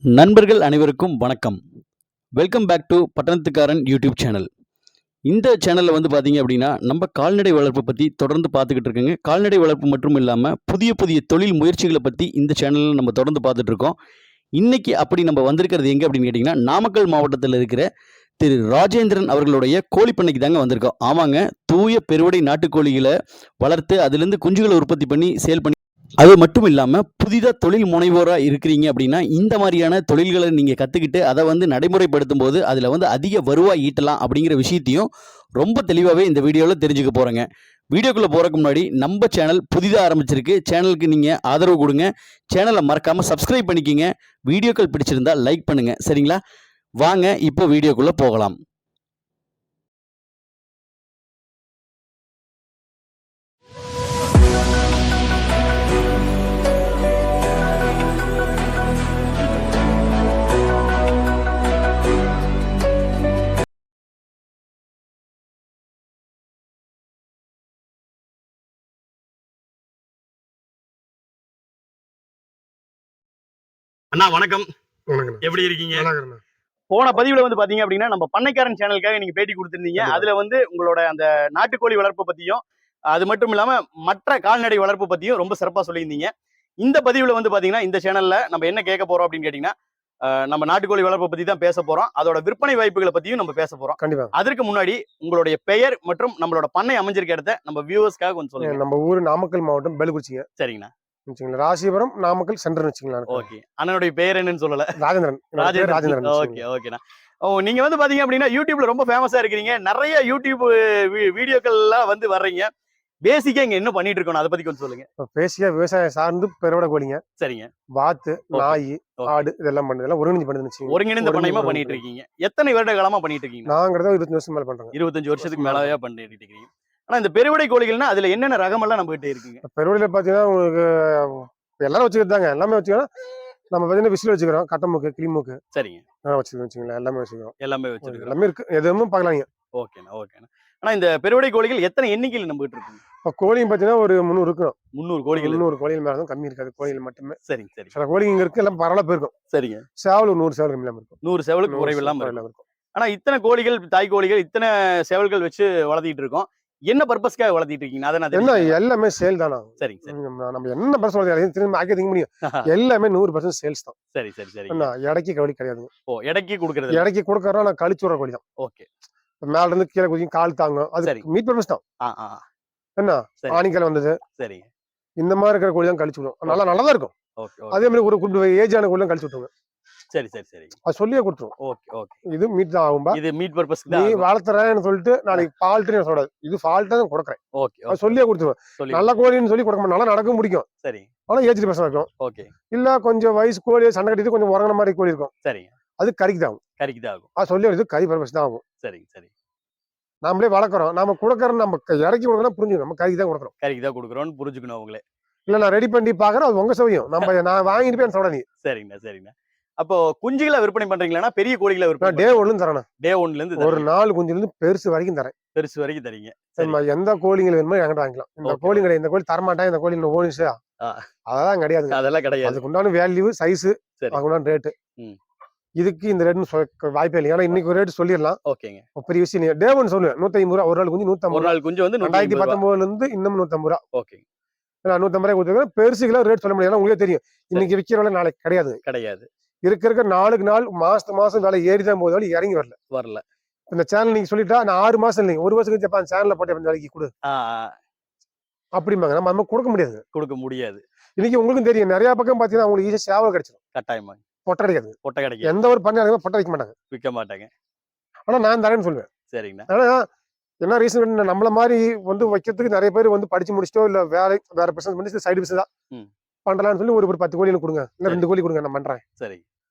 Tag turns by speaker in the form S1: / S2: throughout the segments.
S1: நண்பர்கள் அனைவருக்கும் வணக்கம். Welcome back to Pattanathukkaran YouTube channel. இந்த சேனலில் வந்து பார்த்தீங்க அப்படின்னா நம்ம கால்நடை வளர்ப்பு பற்றி தொடர்ந்து பார்த்துக்கிட்டு இருக்கோங்க. கால்நடை வளர்ப்பு மட்டும் இல்லாமல் புதிய புதிய தொழில் முயற்சிகளை பற்றி இந்த சேனலில் நம்ம தொடர்ந்து பார்த்துட்டு இருக்கோம். இன்னைக்கு அப்படி நம்ம வந்திருக்கிறது எங்கே அப்படின்னு கேட்டிங்கன்னா, நாமக்கல் மாவட்டத்தில் இருக்கிற திரு ராஜேந்திரன் அவர்களுடைய கோழிப்பண்ணைக்கு தாங்க வந்திருக்கோம். ஆமாங்க, தூய பெருவடை நாட்டுக்கோழிகளை வளர்த்து அதுலேருந்து குஞ்சுகளை உற்பத்தி பண்ணி சேல் பண்ணி, அது மட்டும் இல்லாமல் புதிதாக தொழில் முனைவோராக இருக்கிறீங்க அப்படின்னா இந்த மாதிரியான தொழில்களை நீங்கள் கற்றுக்கிட்டு அதை வந்து நடைமுறைப்படுத்தும் போது அதில் வந்து அதிக வருவாய் ஈட்டலாம் அப்படிங்கிற விஷயத்தையும் ரொம்ப தெளிவாகவே இந்த வீடியோவில் தெரிஞ்சுக்க போகிறேங்க. வீடியோக்குள்ளே போகிறதுக்கு முன்னாடி நம்ம சேனல் புதிதாக ஆரம்பிச்சிருக்கு. சேனலுக்கு நீங்கள் ஆதரவு கொடுங்க. சேனலை மறக்காமல் சப்ஸ்கிரைப் பண்ணிக்கிங்க. வீடியோக்கள் பிடிச்சிருந்தா லைக் பண்ணுங்கள். சரிங்களா? வாங்க இப்போ வீடியோக்குள்ளே போகலாம். அண்ணா வணக்கம்.
S2: வணக்கம்.
S1: எப்படி இருக்கீங்க?
S2: வணக்கம்ண்ணா.
S1: போன பதிவுல வந்து பாத்தீங்க அப்படின்னா நம்ம பண்ணைக்காரன் சேனலுக்காக நீங்க பேட்டி கொடுத்திருந்தீங்க. அதுல வந்து உங்களோட அந்த நாட்டுக்கோழி வளர்ப்பு பத்தியும் அது மட்டும் இல்லாம மற்ற கால்நடை வளர்ப்பு பத்தியும் ரொம்ப சிறப்பா சொல்லியிருந்தீங்க. இந்த பதிவுல வந்து பாத்தீங்கன்னா இந்த சேனல்ல நம்ம என்ன கேட்க போறோம் அப்படின்னு கேட்டீங்கன்னா, நம்ம நாட்டுக்கோழி வளர்ப்பு பத்தி தான் பேச போறோம். அதோட விற்பனை வாய்ப்புகளை பத்தியும் நம்ம பேச போறோம்.
S2: கண்டிப்பா.
S1: அதற்கு முன்னாடி உங்களுடைய பெயர் மற்றும் நம்மளோட பண்ணை அமைஞ்சிருக்க இடத்த நம்ம வியூவர்ஸ்க்காக கொஞ்சம் சொல்லுங்க.
S2: நம்ம ஊரு நாமக்கல் மாவட்டம் பெலுக்குறிச்சிங்க.
S1: சரிங்கண்ணா.
S2: வச்சுங்களா, ராசிபுரம் நாமக்கல் சென்டர்னு வச்சுங்களா.
S1: ஓகே. அண்ணனுடைய பெயர் என்னன்னு சொல்லல.
S2: ராஜேந்திரன். ராஜேந்திரன்.
S1: ஓகே ஓகேண்ணா. நீங்க வந்து பாத்தீங்க அப்படின்னா யூடியூப்ல ரொம்ப ஃபேமஸா இருக்கிறீங்க. நிறைய யூடியூப் வீடியோக்கள்லாம் வந்து வர்றீங்க. பேசிக்கா இங்க என்ன பண்ணிட்டு இருக்கோம் அதை பத்தி கொஞ்சம் சொல்லுங்க.
S2: பேசிக்கா விவசாயம் சார்ந்து பெருவடை கோழிங்க.
S1: சரிங்க.
S2: வாத்து, நாய், ஆடு இதெல்லாம் பண்ணுது. எல்லாம் ஒருங்கிணைஞ்சு பண்ணுது.
S1: ஒருங்கிணைந்த பண்ணையமா பண்ணிட்டு இருக்கீங்க. எத்தனை வருட காலமா பண்ணிட்டு இருக்கீங்க?
S2: நாங்கிறத 25 வருஷம் மேல பண்றோம்.
S1: 25 வருஷத்துக்கு மேலவே பண்ணிட்டு இருக்கீங்க. ஆனா இந்த பெருவடை கோழிகள்னா அதுல என்னென்ன ரகம் எல்லாம் நம்ம கிட்ட இருக்குங்க?
S2: பெருவடையில பாத்தீங்கன்னா உங்களுக்கு எல்லாரும் வச்சுக்கிட்டாங்க. எல்லாமே வச்சுக்கலாம். நம்ம பாத்தீங்கன்னா விசில் வச்சுக்கிறோம். கட்டமுக்கு, கிளிமுக்கு.
S1: சரிங்க.
S2: வச்சுக்கலாம். எல்லாமே வச்சுக்கிறோம்.
S1: எல்லாமே வச்சிருக்கோம்.
S2: எல்லாமே இருக்கு. எதுவும் பார்க்கலாம்.
S1: ஓகேண்ணா ஓகேண்ணா. ஆனா இந்த பெருவடை கோழிகள் எத்தனை எண்ணிக்கையில் நம்ம கிட்ட இருக்குங்க?
S2: இப்போ கோழியும் பாத்தீங்கன்னா ஒரு 300 இருக்கும்.
S1: 300 கோழிகள்.
S2: 300 கோழிகள் மேல தான் கம்மி இருக்காது. கோழிகள் மட்டுமே.
S1: சரிங்க சரி.
S2: சில கோழிங்க இங்க இருக்கு. எல்லாம் பரவலா போயிருக்கும்.
S1: சரிங்க.
S2: சேவல் 100 சேவல் கம்மியாம இருக்கும்.
S1: 100 சேவலுக்கு குறைவு இல்லாம இருக்கும். ஆனா இத்தனை கோழிகள், தாய் கோழிகள், இத்தனை சேவல்கள் வச்சு வளர்த்திட்டு இருக்கோம். என்ன பர்பஸ்க்காக வளர்த்திட்டு இருக்கீங்க? அதை
S2: என்ன எல்லாமே சேல் தானா?
S1: சரிங்க சரி.
S2: நம்ம என்ன பர்பஸ் வளர்த்தி திரும்ப ஆக்கி திங்க முடியும். எல்லாமே 100% சேல்ஸ் தான்.
S1: சரி சரி சரி.
S2: என்ன எடைக்கு கோழி கிடையாதுங்க.
S1: ஓ, எடைக்கு கொடுக்கறது.
S2: எடைக்கு கொடுக்கறோம். நான் கழிச்சுற கோழி தான்.
S1: ஓகே.
S2: மேல இருந்து கீழே குதிக்கும், கால் தாங்கும். அது மீட் பர்பஸ் தான். என்ன ஆணிக்கல வந்தது.
S1: சரிங்க.
S2: இந்த மாதிரி இருக்கிற கோழி தான் கழிச்சு விடும். நல்லா தான் இருக்கும்.
S1: ஓகே.
S2: அதே மாதிரி ஒரு குறிப்பிட்ட ஏஜ் ஆன கோழி தான் கழிச்சு விட்டுருங்க.
S1: சரி சரி சரி.
S2: அது சொல்லியே கொடுத்துரும்.
S1: Okay okay.
S2: இது மீட் தான் ஆகும்பா.
S1: இது மீட் பர்பஸ் தான்.
S2: நீ வளர்த்துறேன்னு சொல்லிட்டு நாளைக்கு ஃபால்ட்னு சொல்றாது. இது ஃபால்ட்டா தான் கொடுக்குறேன்.
S1: ஓகே.
S2: அது சொல்லியே கொடுத்துருவேன். நல்ல கோழின்னு சொல்லி கொடுக்க மாட்டேன். நல்லா நடக்கும் பிடிக்கும்.
S1: சரி.
S2: ஆனா ஏஜ் பர்சன் இருக்கும்.
S1: ஓகே.
S2: இல்ல கொஞ்சம் வயசு கோழி சண்டை கட்டிட்டு கொஞ்சம் உறங்கின மாதிரி கோழி இருக்கும்.
S1: சரிங்க.
S2: அது கறிக்கு தான் ஆகும்.
S1: கறிக்கு தான் ஆகும்.
S2: அது சொல்லி வருது கறி பர்பஸ் தான் ஆகும்.
S1: சரிங்க சரி.
S2: நாமளே வளர்க்குறோம். நாம கொடுக்கறோம். நம்ம இறக்கி கொடுக்கணும் புரிஞ்சுக்கணும். நம்ம கறிக்கு தான் கொடுக்குறோம்.
S1: கறிக்கு தான் கொடுக்குறோம்னு புரிஞ்சுக்கணும் அவங்களே.
S2: இல்ல நான் ரெடி பண்ணி பாக்குறேன். அது உங்க சௌரியம். நான் வாங்கிட்டு போய் சொல்றேன்.
S1: சரிங்கண்ணா சரிங்கண்ணா. அப்போ குஞ்சுகளை விற்பனை பண்றீங்களா? பெரிய கோழிகளை விற்பனை?
S2: டே 1ல இருந்து தரேன்.
S1: டே 1ல இருந்து
S2: ஒரு 4 குஞ்சுல இருந்து பெருசு வரைக்கும் தரேன்.
S1: பெருசு வரைக்கும் தரீங்க.
S2: எந்த கோழிகள் வேணுமோ என்கிட்ட வாங்கிக்கலாம். இந்த கோழி கிடையாது. இந்த கோழி தரமாட்டேன். இந்த கோழி ஓனிஸ் அதெல்லாம் கிடையாது.
S1: அதெல்லாம் கிடையாது.
S2: அதுக்கு உண்டான வேல்யூ, சைஸ், அதுக்குண்டான ரேட்டு. இதுக்கு இந்த ரேட்னு வாய்ப்பே இல்லை. ஏன்னா இன்னைக்கு ஒரு ரேட் சொல்லிடலாம்.
S1: ஓகேங்க.
S2: பெரிய விஷயம் நீ டே 1 சொல்லுவேன். 150 ரூபா. ஒரு நாள் குஞ்சு 150.
S1: ஒரு நாள் குஞ்சு வந்து
S2: 2019ல இருந்து இன்னும் 150 ரூபா.
S1: ஓகே.
S2: 150 ரூபாய் கொடுத்துருக்கேன். பெருசுகளை ரேட் சொல்ல முடியாது. உங்களுக்கு தெரியும். இன்னைக்கு விற்கிற நாளைக்கு கிடையாது.
S1: கிடையாது.
S2: இருக்க நாளுக்கு நாள் மாசத்துக்கு மாசம் வேலை ஏறிதான் போகுது. இறங்கி வரல. இந்த சேனல் நீங்க சொல்லிட்டா நான் 6 மாசம் இல்லைங்க 1 வருஷம் கழிச்சு சேனல்ல போட்டு வேலைக்கு கொடு அப்படிம்பாங்க. நம்ம கொடுக்க முடியாது. இன்னைக்கு உங்களுக்கும் தெரியும். நிறைய பக்கம் பாத்தீங்கன்னா உங்களுக்கு ஈஸியா சேவல் கிடைச்சிடும்.
S1: கட்டாயமா
S2: பொட்டை கிடைக்காது.
S1: பொட்டை கிடைக்கும்.
S2: எந்த ஒரு பண்ணை பொட்டை விற்க மாட்டாங்க. ஆனா நான் தரேன்னு சொல்லுவேன்.
S1: சரிங்கண்ணா.
S2: ஆனா என்ன ரீசன், நம்மள மாதிரி வந்து வைக்கிறதுக்கு நிறைய பேர் வந்து படிச்சு முடிச்சிட்டோ இல்ல வேற பிசினஸ் பண்ணி சைடு பிசினஸ் தான் பண்றலாம்னு சொல்லி ஒரு 10 கோழி கொடுங்க, இல்ல 2 கோழி கொடுங்க, நான் பண்றேன். சரி.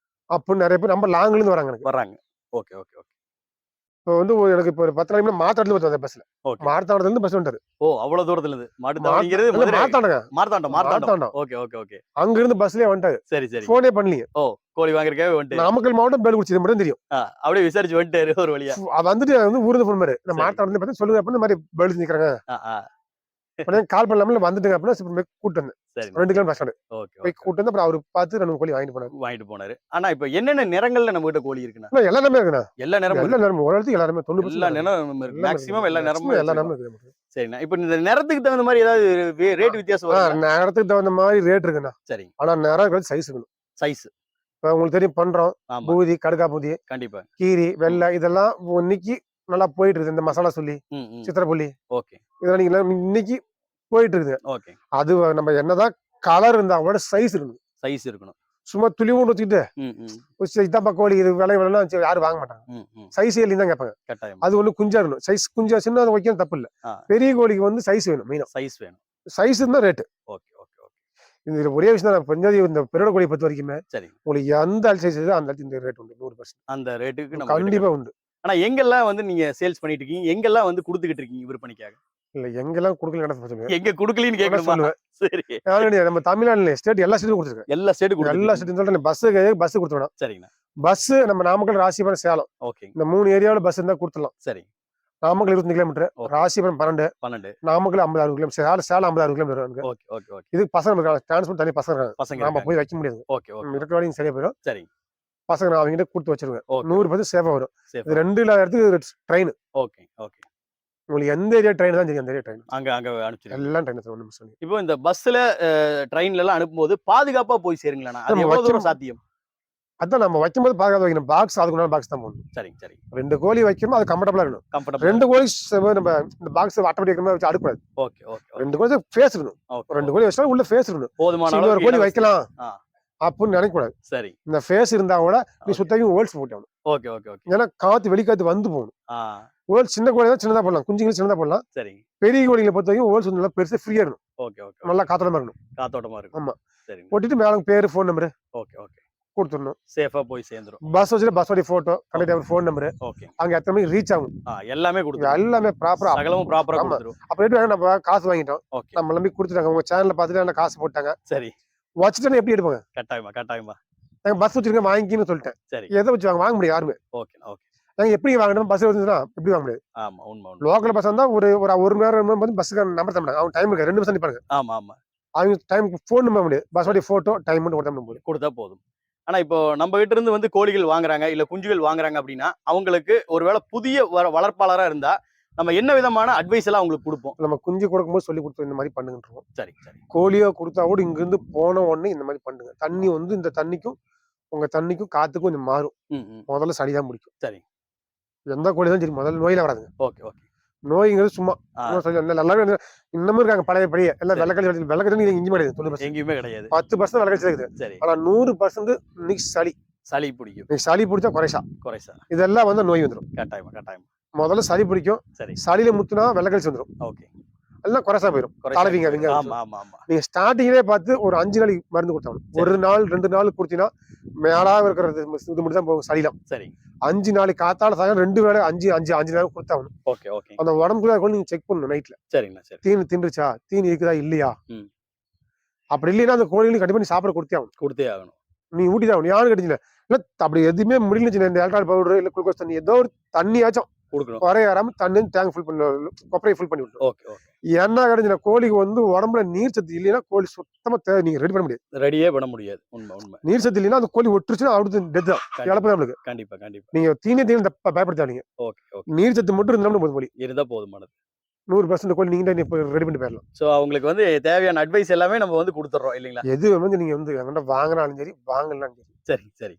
S2: அப்படின்னு நிறைய பேர் நம்ம லாங்ல இருந்து வராங்க.
S1: Okay okay okay.
S2: இப்போ வந்து எனக்கு இப்போ ஒரு 10 நாளைக்கு மார்த்தாண்டத்துல வந்தேன் பஸ்ல. மார்த்தாண்டத்துல இருந்து பஸ் வந்துட்டாரு.
S1: ஓ, அவ்வளவு தூரத்துல இருந்து மார்த்தாண்டம். Okay okay okay.
S2: அங்க இருந்து பஸ்லயே வந்துட்டாரு.
S1: சரி சரி.
S2: போனே பண்ணலீங்க.
S1: ஓ, கோழி வாங்குறதுக்காக வந்துட்டாரு.
S2: நாமக்கல் மாவட்டம் பெலுக்குறிச்சி மட்டும் தெரியும்.
S1: அப்படியே விசாரிச்சு வந்துட்டாரு ஒரு வழியா.
S2: வந்துட்டு வந்து ஊருக்கு போன மாதிரி நான் மார்த்தாண்டத்துல பார்த்து சொல்லுங்க அப்படின்னு மாதிரி பெலுக்குறிச்சி நிக்கிறாங்க. உடனே கால் பண்ணாம வந்துட்டுங்க அப்படின்னா கூட்டு வந்தேன்.
S1: சரி.
S2: 2 கிலோ பஸ் ஸ்டாண்டு
S1: ஓகே,
S2: போய்
S1: ஓகே.
S2: கூட்டு வந்து அப்புறம் அவரு பார்த்து 2 கோழி வாங்கிட்டு போனாரு.
S1: வாங்கிட்டு போனாரு. ஆனா இப்ப என்னென்ன நிறங்கள்ல நம்மகிட்ட கோழி இருக்குண்ணா?
S2: எல்லா நேரமே இருக்குண்ணா.
S1: எல்லா நிறமும்
S2: எல்லா
S1: இருக்கு.
S2: நேரமும் ஒரு இடத்துக்கு எல்லாருமே
S1: எல்லா
S2: 90%
S1: நிறமும் இருக்கு.
S2: எல்லாமே
S1: மேக்ஸிமம் எல்லா நிறமும்
S2: எல்லா
S1: வச்சிருக்கோம்.
S2: நேரமும் இருக்குது.
S1: சரிண்ணா. இப்ப இந்த நிறத்துக்கு தகுந்த மாதிரி ஏதாவது ரேட் வித்தியாசம் வருங்களா?
S2: நேரத்துக்கு தகுந்த மாதிரி ரேட் இருக்குண்ணா.
S1: சரிங்க.
S2: ஆனா நேரம் சைஸ் இருக்கணும்.
S1: சைஸ்.
S2: இப்ப உங்களுக்கு தெரியும் பண்றோம்.
S1: ஆமா.
S2: பூதி, கடுக்கா பூதி,
S1: கண்டிப்பா.
S2: கீரி, வெள்ளை இதெல்லாம் இன்னைக்கு நல்லா போயிட்டு இருக்குது. இந்த மசாலா சொல்லி,
S1: ம், ம்.
S2: சித்திரப்புள்ளி
S1: ஓகே,
S2: இதெல்லாம் நீங்க இன்னைக்கு போயிட்டு இருக்குது.
S1: ஓகே.
S2: அது நம்ம என்னதான் கலர் இருந்தா கூட சைஸ் இருக்கணும்.
S1: சைஸ் இருக்கணும்.
S2: சும்மா துளிவுன்னு வச்சுக்கிட்டு
S1: ம், ம்.
S2: இதாப்பா கோழி இது விலை வேணும்னா யாரும் வாங்க மாட்டாங்க.
S1: ம், ம்.
S2: சைஸ் இல்லைன்னு தான் கேட்பாங்க.
S1: கட்டாயம்.
S2: அது ஒண்ணு குஞ்சா இருக்கணும். சைஸ் குஞ்சா சின்னது வைக்கிறது தப்பு இல்ல. பெரிய கோழிக்கு வந்து சைஸ் வேணும் மெயினா.
S1: சைஸ் வேணும்.
S2: சைஸ் இருந்தா ரேட்டு.
S1: Okay, okay, okay.
S2: இதுல ஒரே விஷயம் தான் பஞ்சாதி இந்த பெருட கோழியை பொறுத்த வரைக்குமே
S1: சரி.
S2: உங்களுக்கு எந்த சைஸ் அந்த இந்த ரேட் உண்டு 100%.
S1: அந்த ரேட்டுக்கு நம்ம
S2: கண்டிப்பா உண்டு.
S1: ஆனா எங்கெல்லாம் வந்து நீங்க சேல்ஸ் பண்ணிட்டு இருக்கீங்க? எங்கெல்லாம் வந்து குடுத்துக்கிட்டு இருக்கீங்க விற்பனைக்காக?
S2: இல்ல எங்கெல்லாம் குடுக்கல நடத்த
S1: எங்க குடுக்கலன்னு கேட்கணுமா?
S2: சொல்லுவேன்.
S1: சரி.
S2: நம்ம தமிழ்நாடுல ஸ்டேட் எல்லா ஸ்டேட்டும் கொடுத்துருக்கேன்.
S1: எல்லா ஸ்டேட்
S2: எல்லா
S1: குடுத்துருக்கீங்க.
S2: ஸ்டேட்டும் சொல்றேன். பஸ் கொடுத்துருவேன்.
S1: சரிங்கண்ணா.
S2: பஸ் நம்ம நாமக்கல், ராசிபுரம், சேலம்
S1: ஓகே.
S2: இந்த 3 ஏரியாவுல பஸ் இருந்தா கொடுத்துடலாம்.
S1: சரி.
S2: Namakkal 25 kilometre, Rasipuram 12, Namakkal 56 kilometre, Salem 56 kilometre இருக்கு.
S1: Okay, okay, okay.
S2: இது பசங்க இருக்காங்க. டிரான்ஸ்போர்ட் தனி பசங்க இருக்காங்க.
S1: பசங்க
S2: நாம
S1: இருக்காங்க.
S2: போய் வைக்க முடியாது.
S1: Okay, okay.
S2: இருக்கிற வரைக்கும் சரியா போயிடும்.
S1: சரி.
S2: பசங்க நான் அவங்ககிட்ட கொடுத்து வச்சிருவேன்.
S1: ஓகே.
S2: 100% சேஃபா வரும்.
S1: சேஃப்.
S2: இது 2 இல்லாத இடத்துக்கு ட்ரெயின்.
S1: Okay, okay.
S2: உங்களுக்கு எந்த ஏரியா ட்ரெயின் தான் தெரியும். அந்த ஏரியா ட்ரெயின்.
S1: அங்க அங்க அனுப்பிச்சிருங்க.
S2: எல்லாம் ட்ரெயின் தான் 1 நிமிஷம்.
S1: இப்போ இந்த பஸ்ல ட்ரெயின்ல எல்லாம் அனுப்பும்போது பாதுகாப்பா போய் சேருங்களாண்ணா? அது எவ்வளவு தூரம் சாத்தியம்?
S2: அதான் நம்ம வைக்கும்போது பாதுகாப்பு வைக்கணும். பாக்ஸ் அதுக்குள்ள பாக்ஸ் தான் போடணும்.
S1: சரிங்க, சரி.
S2: 2 கோழி வைக்கணும். அது கம்ஃபர்டபுளா இருக்கணும்.
S1: கம்ஃபர்டபுள்.
S2: 2 கோழி நம்ம இந்த பாக்ஸ் ஆட்டோமேட்டிக் வச்சு அடுக்கூடாது.
S1: Okay, okay.
S2: 2 கோழி ஃபேஸ் இருக்கணும்.
S1: ஓகே.
S2: 2 கோழி வச்சா உள்ள ஃபேஸ் இருக்கணும்.
S1: போதுமான
S2: இன்னொரு
S1: அளவுக்கு
S2: கோழி வைக்கலாம் அப்படின்னு நினைக்க கூடாது.
S1: சரி.
S2: இந்த ஃபேஸ் இருந்தா கூட நீ சுத்தம் ஹோல்ஸ் போட்டணும்.
S1: Okay, okay, okay.
S2: ஏன்னா காத்து வெளிக்காத்து வந்து போகணும். ஹோல்ஸ் சின்ன கோழி தான் சின்னதா போடலாம். குஞ்சுகள் சின்னதா போடலாம்.
S1: சரி.
S2: பெரிய கோழிகளை பொறுத்த வரைக்கும் ஹோல்ஸ் நல்லா பெருசா ஃப்ரீயா இருக்கணும்.
S1: Okay, okay.
S2: நல்லா காத்தோட்டமா இருக்கணும்.
S1: காத்தோட்டமா இருக்கும்.
S2: ஆமா.
S1: சரி.
S2: போட்டுட்டு மேல பேரு, ஃபோன் நம்பர்
S1: ஓகே, ஓகே.
S2: கொடுத்துடணும்.
S1: சேஃபா போய் சேர்ந்துரும்.
S2: பஸ் வச்சுட்டு பஸ்ஸோட photo, conductor phone number,
S1: okay.
S2: அங்க எத்தனை மணிக்கு ரீச் ஆகும்
S1: எல்லாமே கொடுத்துரும்.
S2: எல்லாமே ப்ராப்பரா
S1: சகலமும் ப்ராப்பரா கொடுத்துரும்.
S2: அப்புறம் நம்ம காசு வாங்கிட்டோம்.
S1: ஓகே.
S2: நம்ம நம்பி கொடுத்துட்டாங்க. உங்க சேனல்ல பார்த்துட்டு என்ன காசு போட்டாங்க.
S1: சரி.
S2: வச்சுட்டு எப்படி எடுப்பாங்க?
S1: கட்டாயமா, கட்டாயமா.
S2: நாங்க பஸ் வச்சிருக்கேன் வாங்கிக்கின்னு சொல்லிட்டேன்.
S1: சரி.
S2: எதை வச்சு வாங்க முடியும் யாருமே.
S1: Okay, okay.
S2: நாங்க எப்படி வாங்கணும்? பஸ் வந்துச்சுன்னா எப்படி வாங்க முடியாது.
S1: ஆமா, உண்மை.
S2: லோக்கல் பஸ் வந்தா ஒரு ஒரு மணி நேரம் வந்து பஸ்ஸுக்கு நம்பர் தரமாட்டாங்க. அவங்க டைம் இருக்கு 2 நிமிஷம் நிப்பாங்க.
S1: ஆமா, ஆமா.
S2: அவங்க டைமுக்கு ஃபோன் நம்ப முடியாது. பஸ்ஸோட போட்டோ டைம் மட்டும்
S1: கொடுத்தா போதும். ஆனா இப்போ நம்ம கிட்ட இருந்து வந்து கோழிகள் வாங்குறாங்க இல்ல குஞ்சுகள் வாங்குறாங்க அப்படின்னா அவங்களுக்கு ஒருவேளை புதிய வளர்ப்பாளரா இருந்தா நம்ம என்ன விதமான அட்வைஸ் எல்லாம் அவங்களுக்கு கொடுப்போம்?
S2: நம்ம குஞ்சு கொடுக்கும்போது சொல்லி கொடுத்து இந்த மாதிரி பண்ணுங்கன்றோம்.
S1: சரி, சரி.
S2: கோழியோ கொடுத்தா கூட இங்க இருந்து போன உடனே இந்த மாதிரி பண்ணுங்க. தண்ணி வந்து இந்த தண்ணிக்கும் உங்க தண்ணிக்கும் காத்துக்கும் கொஞ்சம் மாறும். முதல்ல சளிதான் பிடிக்கும்.
S1: சரி.
S2: எந்த கோழி தான் சரி முதல்ல நோயில வராதுங்க.
S1: Okay, okay.
S2: நோய்ங்கிறது சும்மா எல்லாமே இன்னமும் இருக்காங்க பழைய பழைய எல்லாம் வெள்ளக்கடி இஞ்சி மாட்டேங்குது.
S1: எங்கேயுமே கிடையாது.
S2: 10% வெள்ளக்கடி இருக்குது. ஆனா 100% இன்னைக்கு சளி
S1: பிடிக்கும்.
S2: சளி பிடிச்சா குறைசா இதெல்லாம் வந்து நோய் வந்துடும்.
S1: கட்டாயமா, கட்டாயமா.
S2: முதல்ல சளி பிடிக்கும். சரி. சளியில முத்துனா வெள்ளக்கழிச்சு வந்துடும்.
S1: ஓகே. எல்லாம்
S2: குறைசா போயிடும். தலைவிங்க நீங்க ஸ்டார்டிங்லேயே பார்த்து ஒரு 5 நாளைக்கு மருந்து கொடுத்தாங்க. 1 நாள் 2 நாள் கொடுத்தீங்கன்னா மேலா இருக்கிறது இது மட்டும் தான் போகும் சளிலாம்.
S1: சரி.
S2: 5 நாளைக்கு காத்தால சாயம் 2 வேளை 5 நேரம் கொடுத்தாகணும்.
S1: Okay, okay.
S2: அந்த உடம்புக்குள்ள நீங்க செக் பண்ணணும் நைட்ல.
S1: சரிங்களா, சரி.
S2: தீனி தின்றுச்சா, தீனி இருக்குதா இல்லையா, அப்படி இல்லைன்னா அந்த கோழிகளுக்கு கண்டிப்பா நீ சாப்பிட கொடுத்தே ஆகணும். நீ ஊட்டி தான் யாரும் கிடைச்சல இல்ல அப்படி எதுவுமே முடியல. இந்த ஆல்கஹால் பவுடர் இல்ல குளுக்கோஸ் தண்ணி ஏதோ ஒரு தண்ணியாச்சும்
S1: கொடுக்கணும்.
S2: குறையாம தண்ணி டேங்க் ஃபுல் பண்ணி கொப்பரையை ஃபுல் பண்ணி விட்டுரும்.
S1: Okay, okay.
S2: என்ன கிடைச்சல கோழிக்கு வந்து உடம்புல நீர் சத்து இல்லைன்னா கோழி சுத்தமா நீங்க ரெடி பண்ண முடியாது.
S1: ரெடியே பண்ண முடியாது. உண்மை.
S2: நீர் சத்து இல்லைன்னா அந்த கோழி ஒட்டுருச்சுன்னா அடுத்து டெத் தான். இழப்பு நம்மளுக்கு.
S1: கண்டிப்பா, கண்டிப்பா.
S2: நீங்க தீனி பயப்படுத்தாதீங்க.
S1: Okay, okay.
S2: நீர் சத்து மட்டும் இருந்தாலும் போதும். கோழி
S1: இருந்தா போதுமானது.
S2: 100% கோழி நீங்க ரெடி பண்ணி போயிடலாம்.
S1: சோ அவங்களுக்கு வந்து தேவையான அட்வைஸ் எல்லாமே நம்ம வந்து கொடுத்துறோம் இல்லீங்களா?
S2: எது வந்து நீங்க வந்து என்கிட்ட வாங்கினாலும் சரி வாங்கலாம் சரி.
S1: சரி, சரி.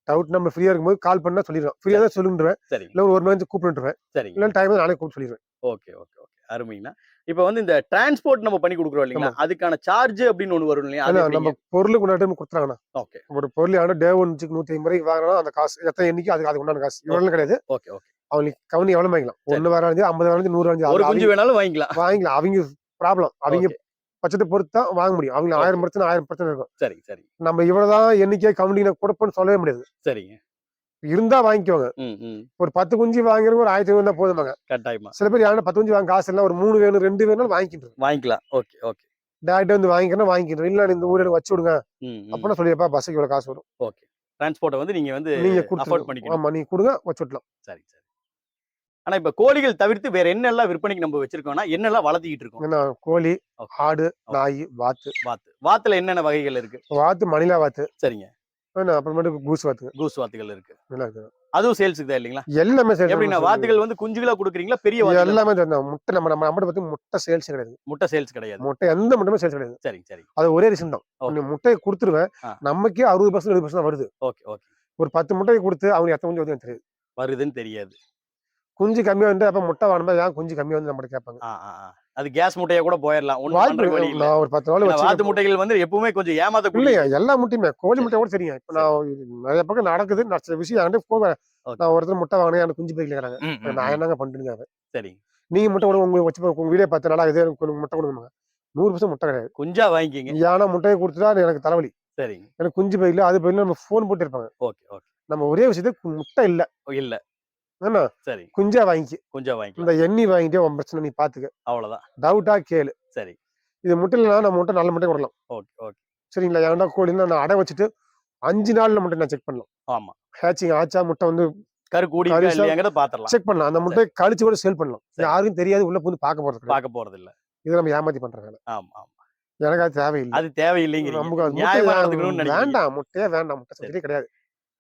S2: டவுட் நம்ம ஃப்ரீயா இருக்கும்போது கால் பண்ணா சொல்லிடுவேன். ஃப்ரீயா தான் சொல்லுன்றேன்.
S1: சரி.
S2: இல்ல ஒரு மணி கூப்பிட்டுருவேன்.
S1: சரி.
S2: இல்ல டைம் நானே கூப்பிட்டு சொல்லிடுவேன்.
S1: Okay, okay, okay. அருமைங்கண்ணா. இப்போ வந்து இந்த டிரான்ஸ்போர்ட் நம்ம பண்ணி கொடுக்குறோம் இல்லைங்களா? அதுக்கான சார்ஜ் அப்படின்னு ஒண்ணு வரும் இல்லையா?
S2: நம்ம பொருளுக்கு உண்டான டைம் கொடுத்துறாங்கண்ணா.
S1: ஓகே. ஒரு
S2: பொருள் ஆனா டே 1க்கு 150 ரூபாய்க்கு வாங்கினா அந்த காசு எத்தனை எண்ணிக்கை அதுக்கு உண்டான காசு இவ்வளவு கிடையாது.
S1: Okay, okay.
S2: அவங்களுக்கு கவனி எவ்வளவு வாங்கிக்கலாம். 1 வாரம் 50 வாரம் 100 வாரம்
S1: ஒரு குஞ்சு வேணாலும் வாங்கிக்கலாம்.
S2: அவங்க ப்ராப்ளம். அவங்க பட்சத்தை பொறுத்து தான் வாங்க முடியும். அவங்க 1000 பிரச்சனை 1000 பிரச்சனை இருக்கும்.
S1: சரி, சரி.
S2: நம்ம இவ்வளவுதான் எண்ணிக்கை கவுண்டிங் கொடுப்போம்னு சொல்லவே முடியாது.
S1: சரிங்க.
S2: இருந்தா வாங்கிக்கோங்க. ஒரு 10 குஞ்சு வாங்குறது ஒரு 1500 தான் போதுமாங்க.
S1: கட்டாயமா.
S2: சில பேர் யாரும் 10 குஞ்சு வாங்க காசு இல்ல ஒரு 3 வேணும் 2 வேணும்
S1: வாங்கிக்கலாம். Okay, okay.
S2: டேரக்டா வந்து வாங்கிக்கிறேன். இல்ல இந்த ஊருக்கு வச்சு விடுங்க அப்படின்னு சொல்லியப்பா பஸ்ஸுக்கு இவ்வளவு காசு வரும்.
S1: ஓகே. டிரான்ஸ்போர்ட்டை வந்து நீங்க அஃபோர்ட் பண்ணிக்கலாம்.
S2: ஆமா நீங்க கொடுங்க வச்சு விடலாம்.
S1: சரி, சரி. ஆனா இப்ப கோழிகள் தவிர்த்து வேற என்னெல்லாம் விற்பனைக்கு நம்ம வச்சிருக்கோம்னா என்னெல்லாம் வளர்த்திக்கிட்டு இருக்கோம்?
S2: ஏன்னா கோழி,
S1: ஓகே.
S2: ஆடு,
S1: ஓகே.
S2: நாய், வாத்து.
S1: வாத்துல என்னென்ன வகைகள் இருக்கு?
S2: வாத்து மணிலா வாத்து.
S1: சரிங்க.
S2: அப்புறமேட்டு கூஸ் வாத்துங்க.
S1: கூஸ் வாத்துகள் இருக்கு.
S2: நல்லா இருக்கு.
S1: அதுவும் சேல்ஸுக்கு தான் இல்லைங்களா?
S2: எல்லாமே சேல்ஸ்.
S1: எப்படின்னா வாத்துகள் வந்து குஞ்சுகளா குடுக்குறீங்களா? பெரிய வாத்துகள்
S2: எல்லாமே முட்டை நம்மகிட்ட பத்தி முட்டை சேல்ஸ் கிடையாது.
S1: முட்டை சேல்ஸ் கிடையாது.
S2: முட்டை எந்த முட்டையுமே சேல்ஸ் கிடையாது.
S1: சரிங்க, சரி.
S2: அது ஒரே ரீசன் தான்.
S1: ஓகே.
S2: நீ முட்டையை குடுத்துருவேன்.
S1: ஆ.
S2: நமக்கே 60% 70% தான் வருது.
S1: Okay, okay.
S2: ஒரு 10 முட்டையை குடுத்து அவங்க எத்தனை குஞ்சு வருதுன்னு தெரியாது.
S1: வருதுன்னு தெரியாது.
S2: குஞ்சு கம்மியா வந்து அப்ப முட்டை வாங்கும்போது ஏன் குஞ்சு கம்மியா வந்து நம்மகிட்ட கேட்பாங்க.
S1: அது கேஸ் முட்டையா கூட போயிரலாம். ஒண்ணும்
S2: வாய்ப்பு
S1: பண்றதுக்கு வழி இல்ல.
S2: நான் ஒரு 10 நாள்
S1: ஏன்னா
S2: வச்சு
S1: வாத்து முட்டைகள் வந்து எப்பவுமே கொஞ்சம் ஏமாத்தக்கூடிய.
S2: இல்லையா எல்லா முட்டையுமே கோழி
S1: சரி.
S2: முட்டை கூட தெரியும். இப்ப நான் நிறைய பக்கம் நடக்குது. நான் சில விஷயம் என்கிட்ட போவேன்.
S1: ஓகே.
S2: நான் ஒருத்தர் முட்டை வாங்கினேன் எனக்கு குஞ்சு போய்க்கிறாங்க.
S1: ம், ம்,
S2: நான்
S1: ம்.
S2: என்னங்க பண்றீங்க?
S1: சரி.
S2: நீங்க முட்டை கூட உங்களுக்கு வச்சு உங்க வீடியோ 10 நாளா இதே எனக்கு முட்டை கொடுங்க. 100% முட்டை கிடையாது.
S1: குஞ்சா வாங்கிக்கிங்க.
S2: ஏன்னா முட்டையை கொடுத்துட்டா எனக்கு தலைவலி.
S1: சரிங்க.
S2: எனக்கு குஞ்சு போயில அது போயில நம்ம ஃபோன் போட்டு இருப்பாங்க.
S1: Okay, okay.
S2: நம்ம ஒரே விஷயத்துக்கு முட்டை இல்ல.
S1: இல்ல.
S2: என்ன?
S1: சரி.
S2: குஞ்சா வாங்கி.
S1: குஞ்சா வாங்கிக்கலாம்.
S2: இந்த எண்ணி வாங்கிட்டே உன் பிரச்சனை நீ பாத்துக்க.
S1: அவ்வளவுதான்.
S2: டவுட்டா கேளு.
S1: சரி.
S2: இது முட்டை இல்லைன்னா நம்ம முட்டை நல்ல முட்டை கொடுக்கலாம்.
S1: Okay, okay.
S2: சரிங்களா? ஏன்டா கோழின்னா நான் அடை வச்சுட்டு 5 நாள்ல முட்டை நான் செக் பண்ணலாம்.
S1: ஆமா.
S2: ஹேச்சிங் ஆச்சா முட்டை வந்து
S1: கரு கூடி இருக்கா இல்லையாங்கறத பாத்துறலாம்.
S2: செக் பண்ணலாம். அந்த முட்டையை கழிச்சு கூட சேல் பண்ணலாம்.
S1: சரி.
S2: யாருக்கும் தெரியாது உள்ள புந்து பார்க்க போறது கிடையாது.
S1: பார்க்க போறது இல்ல.
S2: இது நம்ம ஏமாத்தி பண்ற வேலை.
S1: ஆமா, ஆமா.
S2: எனக்கு அது தேவையில்லை.
S1: அது தேவையில்லைங்கிறீங்க.
S2: நமக்கு அது
S1: நியாயமா
S2: முட்டை
S1: நடந்துக்கணும்னு நினைக்கிறீங்க.
S2: வேண்டாம். முட்டையே வேண்டாம். முட்டை சப்ஜெக்டே கிடையாது.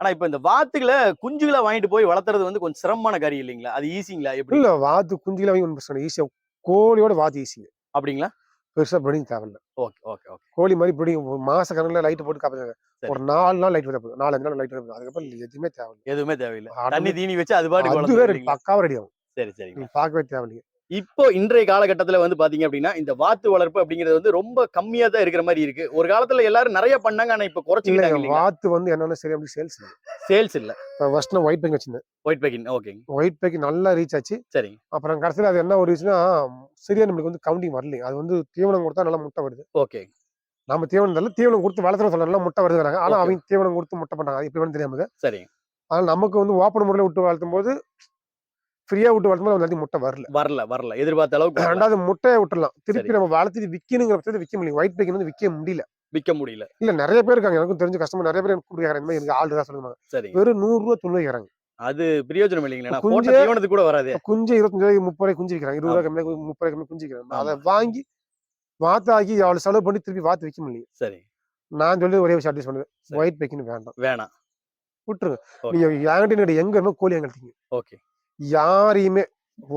S1: ஆனா இப்ப இந்த வாத்துகளை குஞ்சுகளா வாங்கிட்டு போய் வளர்த்துறது வந்து கொஞ்சம் சிரமமான காரியம் இல்லைங்களா? அது ஈஸிங்களா எப்படி?
S2: இல்ல வாத்து குஞ்சுல வாங்கி ஒன்றும் பிரச்சனை ஈஸியா. கோழியோட வாத்து ஈஸிங்க.
S1: அப்படிங்களா?
S2: பெருசா ப்ரீடிங் தேவையில்ல.
S1: Okay, okay, okay.
S2: கோழி மாதிரி ப்ரீடிங் மாச கணக்குல லைட் போட்டு காப்பாங்க.
S1: சரி.
S2: ஒரு 4 நாள் லைட் போட்டா போதும். 4 5 நாள் லைட் போட்டா அதுக்கப்புறம் எதுவுமே தேவையில்ல.
S1: எதுவுமே தேவையில்ல.
S2: ஆட்டோமேட்டிக்
S1: தண்ணி தீனி வச்சு அது பாட்டுக்கு
S2: அதுவே
S1: வளர்ந்துரும்.
S2: பக்காவா ரெடி ஆகும்.
S1: சரி, சரிங்க.
S2: நீ பார்க்கவே தேவையில்லைங்க.
S1: இப்போ இன்றைய காலகட்டத்துல வந்து பாத்தீங்க அப்படின்னா இந்த வாத்து வளர்ப்பு அப்படிங்கிறது வந்து ரொம்ப கம்மியா தான் இருக்கிற மாதிரி இருக்கு. ஒரு காலத்துல எல்லாரும் நிறைய பண்ணாங்க. ஆனா இப்ப குறைச்சிக்கிட்டாங்க
S2: இல்ல
S1: இல்லைங்களா?
S2: வாத்து வந்து என்னன்னா சரி அப்படி சேல்ஸ் இல்ல.
S1: சேல்ஸ் இல்ல.
S2: ஃபர்ஸ்ட் நான் ஒயிட் பேக் வச்சிருந்தேன்.
S1: White packing. ஓகேங்க.
S2: ஒயிட் பேக் நல்லா ரீச் ஆச்சு.
S1: சரிங்க.
S2: அப்புறம் கடைசியில அது என்ன ஒரு ரீச்னா சரியா நம்மளுக்கு வந்து கவுண்டிங் வரல. அது வந்து தீவனம் கொடுத்தா நல்லா முட்டை வருது.
S1: ஓகே.
S2: நம்ம தீவனம் கொடுத்து வளர்த்துறோம் சொல்ல நல்லா முட்டை வருதுறாங்க. ஆனா
S1: ஓகே.
S2: அவங்க தீவனம் கொடுத்து முட்டை பண்றாங்க. அது எப்படி வேணும் தெரியாம.
S1: சரிங்க.
S2: ஆனா நமக்கு வந்து ஓப்பன் முறையில விட்டு வளர்த்தும் போது ஃப்ரீயா விட்டு வளர்த்தும் போது முட்டை வரல.
S1: வரல. எதிர்பார்த்த அளவுக்கு வரல.
S2: ரெண்டாவது முட்டையை விட்டுறலாம்.
S1: சரி.
S2: திருப்பி நம்ம வளர்த்துட்டு விக்கணுங்கிற பட்சத்துல விக்க முடியல. ஒயிட் பேக் வந்து விக்க முடியல.
S1: விக்க முடியல.
S2: இல்ல நிறைய பேர் இருக்காங்க. எனக்கும் தெரிஞ்ச கஸ்டமர் நிறைய பேர் எனக்கு கூப்பிட்டு இந்த மாதிரி எனக்கு ஆள் தான் சொல்லுவாங்க.
S1: சரிங்க.
S2: வெறும் ₹100 90
S1: அது பிரயோஜனம் இல்லைங்களா?
S2: குஞ்சு
S1: போட்ட தீவனத்துக்கு கூட வராதே.
S2: குஞ்சு ₹25 ₹30 குஞ்சு விக்கிறாங்க. ₹20 கம்மியா ₹30 கம்மியா குஞ்சு விக்கிறாங்க. அதை வாங்கி வாத்தாக்கி அவ்வளவு செலவு பண்ணி திருப்பி வாத்து விக்க முடியல.
S1: சரி.
S2: நான் சொல்லி ஒரே விஷயம் அட்வைஸ் பண்ணுவேன்.
S1: சரி.
S2: ஒயிட் பேக்கிங் வேண்டாம்.
S1: வேணாம்.
S2: விட்டுருங்க.
S1: ஓகே.
S2: நீங்க என்கிட்ட எங்க இருந்தாலும் கோழி எங்களுக்கு
S1: ஓகே.
S2: யாரையுமே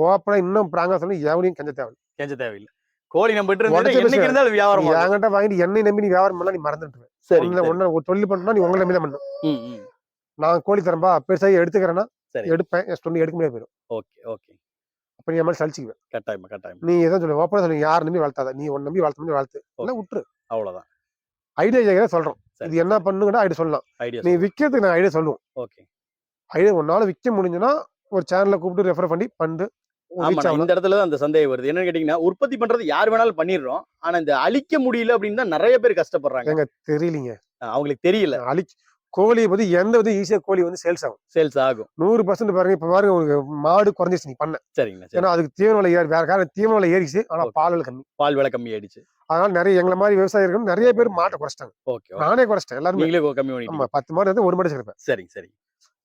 S2: ஓப்பனா இன்னும் பிராங்கா சொல்லி எவனையும் கெஞ்ச தேவை.
S1: கெஞ்ச தேவையில்லை. கோழி நம்ம கிட்ட இருந்தா
S2: உடச்ச
S1: என்னைக்கு இருந்தாலும் வியாபாரம் ஆகும்.
S2: என்கிட்ட வாங்கிட்டு என்னை நம்பி நீ வியாபாரம் பண்ணா நீ மறந்துட்டுருவேன்.
S1: சரி.
S2: ஒன்னு ஒரு தொழில் பண்ணா நீ உங்களை நம்பி தான் பண்ணணும்.
S1: ம், ம்.
S2: நான் கோழி தரம்பா பெருசாக எடுத்துக்கிறேன்னா
S1: சரி.
S2: எடுப்பேன். சொல்லி எடுக்க முடியாது போயிடும்.
S1: Okay, okay.
S2: அப்ப நீ என் மேல சலிச்சுக்குவேன்.
S1: கட்டாயமா, கட்டாயமா.
S2: நீ எதாவது சொல்லு ஓப்பனா சொல்லு யார் நம்பி வளர்த்தாத. நீ உன்னை நம்பி வளர்த்து வளர்த்து இல்ல விட்டுரு.
S1: அவ்வளவுதான்.
S2: ஐடியா கேட்க சொல்றோம்.
S1: சரி.
S2: இது என்ன பண்ணுங்கடா ஐடியா சொல்லலாம்.
S1: ஐடியா.
S2: நீ விக்கிறதுக்கு நான் ஐடியா சொல்லுவோம்.
S1: ஓகே.
S2: ஐடியா உன்னால விக்க முடிஞ்சுன்னா ஒரு சேனல்ல கூப்பிட்டு ரெஃபர் பண்ணி பண்ணு.
S1: ஆமா. இந்த இடத்துல தான் அந்த சந்தேகம் வருது. என்னன்னு கேட்டீங்கன்னா உற்பத்தி பண்றது யார் வேணாலும் பண்ணிடுறோம். ஆனா இந்த அழிக்க முடியல அப்படின்னு தான் நிறைய பேர் கஷ்டப்படுறாங்க.
S2: எங்க தெரியலீங்க.
S1: அவங்களுக்கு தெரியல.
S2: கோழியை பத்தி எந்த வித ஈஸியா கோழி வந்து சேல்ஸ் ஆகும்.
S1: சேல்ஸ் ஆகும்.
S2: 100% பாருங்க. இப்ப பாருங்க உங்களுக்கு மாடு குறைஞ்சிச்சு நீ பண்ண.
S1: சரிங்க.
S2: ஏன்னா அதுக்கு தீவன விலை வேற காரணம் தீவன விலை ஏறிச்சு. ஆனா பால் விலை கம்மி.
S1: பால் விலை கம்மி ஆயிடுச்சு.
S2: அதனால நிறைய எங்களை மாதிரி விவசாயிகள் நிறைய பேர் மாட்டை குறைச்சிட்டாங்க.
S1: ஓகே.
S2: நானே குறைச்சிட்டேன். எல்லாருமே
S1: நீங்களே கம்மி பண்ணிட்டீங்க.
S2: ஆமா 10 மாடு வந்து 1 மாடு சேர்ப்பேன்.
S1: சரி.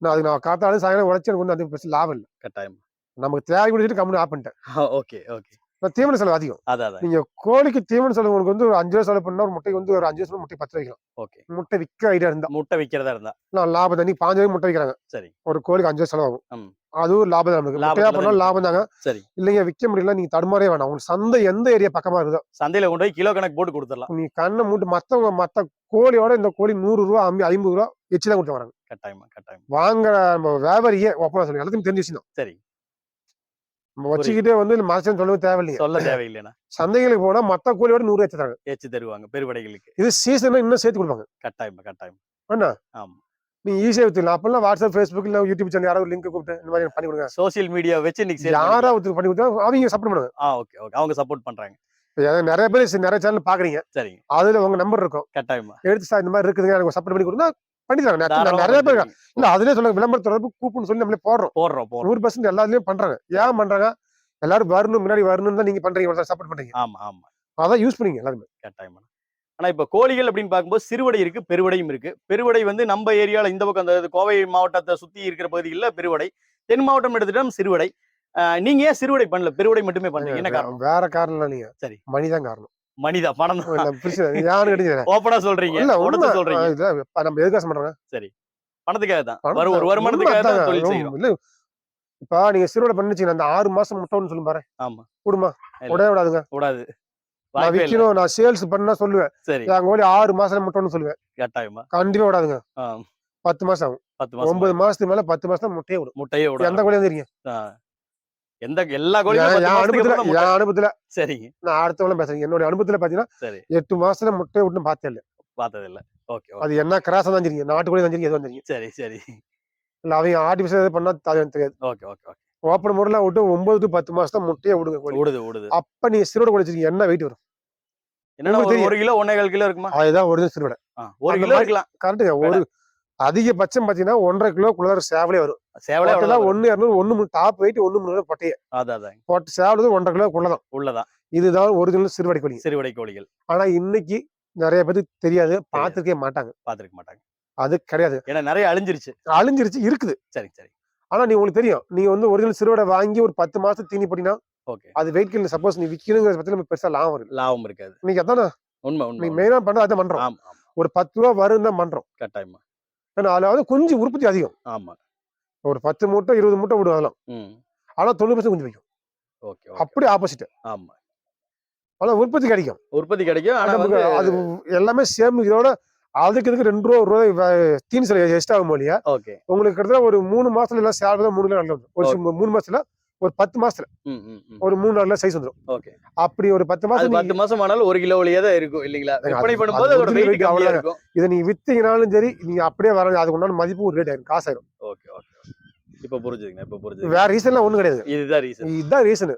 S2: நான் காத்தாலும் சாயங்காலம் உழைச்சு எனக்கு வந்து அது பெருசு லாபம் இல்லை.
S1: கட்டாயம்.
S2: நமக்கு தேவை கொடுத்துட்டு கம்மி ஆஃப் பண்ணிட்டேன்.
S1: Okay, okay.
S2: தீவன செலவு அதிகம்.
S1: அதான்.
S2: நீங்க கோழிக்கு தீவன செலவு உங்களுக்கு வந்து ஒரு ₹5 செலவு பண்ணா ஒரு முட்டைக்கு வந்து ஒரு 5 முட்டை 10 வைக்கலாம்.
S1: ஓகே.
S2: முட்டை விற்க ஐடியா இருந்தா
S1: முட்டை விக்கிறதா இருந்தா
S2: நான் லாபம் தண்ணி 5 முட்டை விற்கிறாங்க.
S1: சரி.
S2: ஒரு கோழிக்கு 5 செலவாகும்.
S1: ம்.
S2: அதுவும் லாபம் தான் நமக்கு. முட்டையா பண்ணாலும் லாபம் தாங்க.
S1: சரி.
S2: இல்லைங்க விற்க முடியல நீங்க தடுமாறே வேணாம். உங்களுக்கு சந்தை எந்த ஏரியா பக்கமா இருக்குதோ
S1: சந்தையில கொண்டு போய் கிலோ கணக்கு போட்டு கொடுத்துடலாம்.
S2: நீ கண்ணை மூட்டு மத்த கோழியோட இந்த கோழி ₹100 ₹50 எச்சு தான் கொடுத்து வராங்க.
S1: கட்டாயமா, கட்டாயம்.
S2: வாங்குற நம்ம வியாபாரியே ஓப்பனா சொல்லுங்க. எல்லாத்தையும் தெரிஞ்சு வச்சுதான்.
S1: சரி.
S2: நம்ம வச்சுக்கிட்டே வந்து மனசன் சொல்லவே தேவையில்லைங்க.
S1: சொல்ல தேவையில்லைண்ணா.
S2: சந்தைகளுக்கு போனா மத்த கோழியோட 100 எச்சு தராங்க.
S1: ஏச்சு தருவாங்க பெருவடைகளுக்கு.
S2: இது சீசன் இன்னும் சேர்த்து கொடுப்பாங்க.
S1: கட்டாயமா, கட்டாயம்.
S2: என்ன?
S1: ஆமா.
S2: நீ ஈஸியா வித்துக்கலாம். அப்பெல்லாம் வாட்ஸ்அப், Facebook இல்ல யூடியூப் சேனல் யாராவது லிங்க் கூப்பிட்டு இந்த மாதிரி பண்ணி கொடுங்க.
S1: சோசியல் மீடியா வச்சு இன்னைக்கு சேல்
S2: யாராவது பண்ணி கொடுத்தா அவங்க சப்போர்ட் பண்ணுவாங்க.
S1: Okay, okay. அவங்க சப்போர்ட் பண்றாங்க.
S2: நிறைய பேர் நிறைய சேனல் பாக்குறீங்க.
S1: சரிங்க.
S2: அதுல உங்க நம்பர் இருக்கும்.
S1: கட்டாயமா.
S2: எடுத்து இந்த மாதிரி இருக்குதுங்க எனக்கு சப்போர்ட் பண்ணி கொடுத்தா பண்ணிடுறாங்க. நிறைய பேர் இல்ல அதுலயே சொல்லுங்க விளம்பர தொடர்பு கூப்பின்னு சொல்லி நம்மளே போடுறோம். 100% எல்லாத்துலயும் பண்றாங்க. ஏன் பண்றாங்க? எல்லாரும் வரணும் முன்னாடி வரணும் தான் நீங்க பண்றீங்க. சப்போர்ட் பண்றீங்க.
S1: ஆமா, ஆமா.
S2: அதான் யூஸ் பண்ணீங்க எல்லாருமே.
S1: கட்டாயமா. ஆனா இப்ப கோழிகள் அப்படின்னு பார்க்கும்போது சிறுவடை இருக்கு, பெருவடையும் இருக்கு. பெருவடை வந்து நம்ம ஏரியால இந்த பக்கம் அந்த கோவை மாவட்டத்தை சுத்தி இருக்கிற பகுதிகளில் பெருவடை, தென் மாவட்டம் எடுத்துட்டோம் சிறுவடை. நீங்க ஏன் சிறுவடை பண்ணல, பெருவடை மட்டுமே பண்றீங்க? என்ன காரணம்?
S2: வேற காரணம் இல்லைங்க.
S1: சரி.
S2: மணிதான் காரணம்.
S1: மனிதா பணம் தான்.
S2: இல்ல பிரச்சனை யாரு கேட்டீங்க?
S1: ஓப்பனா சொல்றீங்க.
S2: இல்ல
S1: உடைச்சு
S2: உண்மை.
S1: சொல்றீங்க.
S2: நம்ம எதுக்காக பண்றோம்?
S1: சரி. பணத்துக்காக தான்.
S2: பணம்
S1: ஒரு வருமானத்துக்காக தான் தொழில் செய்றோம்.
S2: இல்ல இப்ப நீங்க சிறுவடை பண்ணிச்சீங்க அந்த 6 மாசம் முட்டைன்னு சொல்லும் பாரு.
S1: ஆமா.
S2: கூடுமா?
S1: இல்ல.
S2: விடவே விடாதுங்க.
S1: கூடாது.
S2: நான்
S1: வாய்ப்பே இல்ல.
S2: விக்கணும், நான் சேல்ஸ் பண்ணா சொல்லுவேன்.
S1: சரி.
S2: என் கோழி 6 மாசம் முட்டைன்னு சொல்லுவேன்.
S1: கட்டாயமா.
S2: கண்டிப்பா விடாதுங்க.
S1: 10
S2: 10 மாசம் ஆகும்.
S1: மாசம்
S2: 9 மாசத்துக்கு மேல 10 மாசம் தான் முட்டையே விடும்.
S1: முட்டையே விடும்.
S2: எந்த கோழியும் தெரியும்?
S1: எந்த எல்லா கோழியும் 10 மாசத்துக்கு அப்புறம் தான்
S2: என் அனுபவத்துல
S1: சரிங்க.
S2: நான் அடுத்தவங்க பேசுறேன். என்னோட அனுபவத்துல பாத்தீங்கன்னா
S1: சரி.
S2: 8 மாசத்துல முட்டையை விட்டு பார்த்தே இல்ல.
S1: பார்த்தது இல்ல. ஓகே.
S2: அது என்ன கிராஸா தான் தெரியும். நாட்டுக்கோழி தான் தெரியும், எதுவும் தெரியும்.
S1: சரி, சரி.
S2: இல்ல அவங்க ஆர்டிபிஷியல் பண்ணா அது தெரியாது.
S1: Okay, okay, okay.
S2: ஓப்பன் முறையில விட்டு 9 to 10 மாசம் தான் முட்டையே விடுங்க கோழி.
S1: ஓடுது.
S2: அப்ப நீ சிறுவடை கோழி வச்சிருக்கீங்க, என்ன வெயிட் வரும்?
S1: என்னன்னா ஒரு கிலோ 1.25 கிலோ இருக்குமா?
S2: அதுதான் ஒரிஜினல் சிறுவடை.
S1: 1 கிலோ இருக்கலாம்.
S2: கரெக்ட்டுங்க. ஒரு அதிகபட்சம் பாத்தீங்கன்னா 1.5 கிலோக்குள்ள சேவலே வரும்.
S1: சேவலே
S2: அவ்வளவுதான். 1 200 1 டாப் வெயிட் 1 300 பொட்டையே.
S1: அதான்.
S2: பொட்டை சேவல் 1.5 கிலோக்குள்ளதான்.
S1: உள்ளதான்.
S2: இதுதான் ஒரிஜினல் சிறுவடை கோழி.
S1: சிறுவடை கோழிகள்.
S2: ஆனா இன்னைக்கு நிறைய பேருக்கு தெரியாது, பாத்துருக்கே மாட்டாங்க.
S1: பாத்துருக்க மாட்டாங்க.
S2: அது கிடையாது.
S1: ஏன்னா நிறைய அழிஞ்சிருச்சு.
S2: அழிஞ்சிருச்சு இருக்குது.
S1: சரி.
S2: ஆனா நீ உங்களுக்கு தெரியும், நீங்க வந்து ஒரிஜினல் சிறுவடை வாங்கி ஒரு 10 மாசம் தீனி போட்டீங்கன்னா
S1: ஓகே.
S2: அது வெயிட் கில் சப்போஸ் நீ விக்கணுங்கிறத பத்தி நம்ம பெருசா லாபம்
S1: இருக்காது.
S2: நீங்க அதானே
S1: உண்மை.
S2: நீ மெயினா பண்றது அதான் பண்றோம்.
S1: ஆமா.
S2: ஒரு 10 ரூபா வரும் தான் பண்றோம்.
S1: கட்டாயமா.
S2: ஏன்னா அதுல வந்து குஞ்சு உற்பத்தி அதிகம்.
S1: ஆமா.
S2: ஒரு 10 மூட்டை 20 மூட்டை விடும் அதெல்லாம். ஆனா 90% குஞ்சு வைக்கும்.
S1: ஓகே.
S2: அப்படி ஆப்போசிட்.
S1: ஆமா.
S2: ஆனா உற்பத்தி கிடைக்கும்.
S1: ஆனா
S2: அது எல்லாமே சேம். இதோட அதுக்கு இதுக்கு 2 ரூபா தீனி செலவு எக்ஸ்ட்ரா ஆகும் இல்லையா?
S1: ஓகே. உங்களுக்கு
S2: கிட்டத்தட்ட ஒரு 3 மாசத்துல எல்லாம் சேவல் தான் 3 கிலோ நல்ல வந்துரும். ஒரு 3 மாசத்துல ஒரு 10 மாசத்துல ஒரு 3 4 சைஸ் வந்துரும்.
S1: ஓகே.
S2: அப்படி ஒரு 10 மாசம்
S1: 10 மாசம் ஆனாலும் 1 கிலோலயே தான் இருக்கும் இல்லீங்களா? விற்பனை பண்ணும்போது அதோட வெயிட் கம்மியா இருக்கும்.
S2: இத நீங்க வித்தீங்கனாலும் சரி, நீங்க அப்படியே வர அதுக்கு உண்டான மதிப்பு ஒரு ரேட் ஆயிரும், காசு ஆயிரும்.
S1: ஓகே. இப்ப புரிஞ்சுதுங்க.
S2: வேற ரீசன்லாம் ஒண்ணும் கிடையாது.
S1: இதுதான் ரீசன்.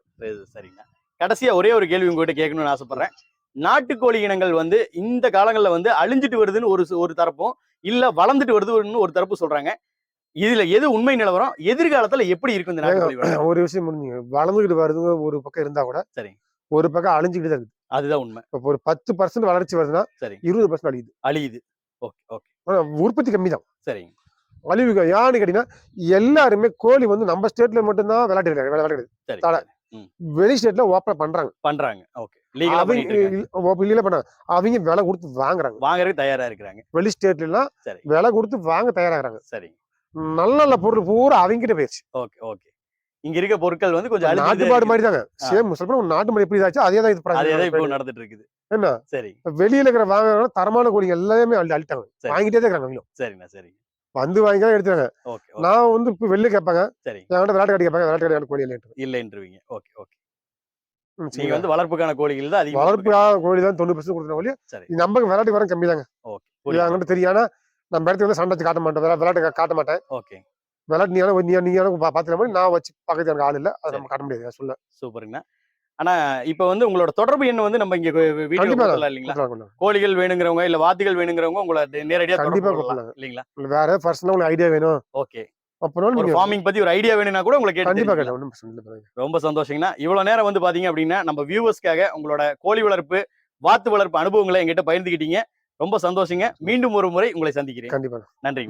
S1: சரிங்க. கடைசியா ஒரே ஒரு கேள்வி உங்ககிட்ட கேட்கணும்னு ஆசைப்படுறேன். நாட்டுக்கோழி இனங்கள் வந்து இந்த காலங்கள்ல வந்து அழிஞ்சிட்டு வருதுன்னு ஒரு தரப்பும், இல்ல வளர்ந்துட்டு வருதுன்னு ஒரு தரப்பு சொல்றாங்க. இதுல எது உண்மை நிலவரம்? எதிர்காலத்துல எப்படி இருக்கும் இந்த நாட்டுக்கோழி வளர்ப்பு?
S2: ஒரு விஷயம் முடிஞ்சுங்க. வளர்ந்துகிட்டு வருதுங்க ஒரு பக்கம் இருந்தா கூட சரி, ஒரு பக்கம் அழிஞ்சுக்கிட்டு தான் இருக்கு.
S1: அதுதான் உண்மை.
S2: இப்ப ஒரு 10% வளர்ச்சி வருதுன்னா சரி, 20% அழியுது. ஓகே. உற்பத்தி கம்மி தான். சரிங்க. அழிவுங்க யான்னு கேட்டீங்கன்னா, எல்லாருமே கோழி வந்து நம்ம ஸ்டேட்ல மட்டும்தான் விளையாடுது. வெளி ஸ்டேட்ல ஓப்பன் பண்றாங்க. ஓகே. லீகலா பண்றாங்க. அவங்க விலை கொடுத்து வாங்குறதுக்கு தயாரா இருக்காங்க. வெளி ஸ்டேட்ல எல்லாம் விலை கொடுத்து வாங்க தயாராகிறாங்க. சரி. நல்ல பொருள் பூரா அவங்க கிட்ட போயிருச்சு. ஓகே. இங்க இருக்க பொருட்கள் வந்து கொஞ்சம் நாட்டுப்பாடு மாதிரி தாங்க. சேம் சொல்றேன், நாட்டு மாடு எப்படி ஆச்சு அதே தான் இப்போ நடந்துட்டு இருக்குது. என்ன சரி, வெளியில இருக்கிற வாங்குறவங்க தரமான கோழி எல்லாமே அள்ளிட்டாங்க, வாங்கிட்டே தான் இருக்காங்க. சரிங்க. வந்து வாங்கி எடுத்துறாங்க. நான் வந்து இப்ப வெளில கேட்பாங்க, சரி, என்கிட்ட விளையாட்டு காட்டி கேட்பாங்க, விளையாட்டு காட்டி கோழி இல்லைன்றீங்க. ஓகே. நீங்க வந்து வளர்ப்புக்கான கோழிகள் தான் அதிகம். வளர்ப்புக்கான கோழி தான் 90% கொடுக்குற கோழி. நமக்கு விளையாட்டு வர கம்மி தாங்க. ஓகே. என்கிட்ட தெரியும். ஆனா நம்ம இடத்துல வந்து சண்டை காட்ட மாட்டேன், விளையாட்டு காட்ட மாட்டேன். ஓகே. விளையாட்டு நீ பாத்துக்கிற மாதிரி நான் வச்சு பக்கத்துல எனக்கு ஆள் இல்ல, அதை நம்ம காட்ட முடியாது. சொல்ல சூப்பருங்க. ஆனா இப்ப வந்து உங்களோட தொடர்பு எண் வந்து நம்ம இங்க வீடியோ போடலாம் இல்லீங்களா? கோழிகள் வேணுங்கிறவங்க இல்ல வாத்துகள் வேணுங்கிறவங்க உங்களை நேரடியா கண்டிப்பா கூப்பிடலாம் இல்லீங்களா? வேற பர்சனலா உங்களுக்கு ஐடியா வேணும், ஓகே, அப்புறம் ஒரு ஃபார்மிங் பத்தி ஒரு ஐடியா வேணும்னா கூட உங்களுக்கு கேட்டு கண்டிப்பா கேட்கலாம். ரொம்ப சந்தோஷங்கண்ணா. இவ்வளவு நேரம் வந்து பாத்தீங்க அப்படின்னா நம்ம வியூவர்ஸ்க்காக உங்களோட கோழி வளர்ப்பு வாத்து வளர்ப்பு அனுபவங்களை எங்கிட்ட பகிர்ந்துக்கிட்டீங்க. ரொம்ப சந்தோஷங்க. மீண்டும் ஒரு முறை உங்களை சந்திக்கிறேன். கண்டிப்பா. நன்றி.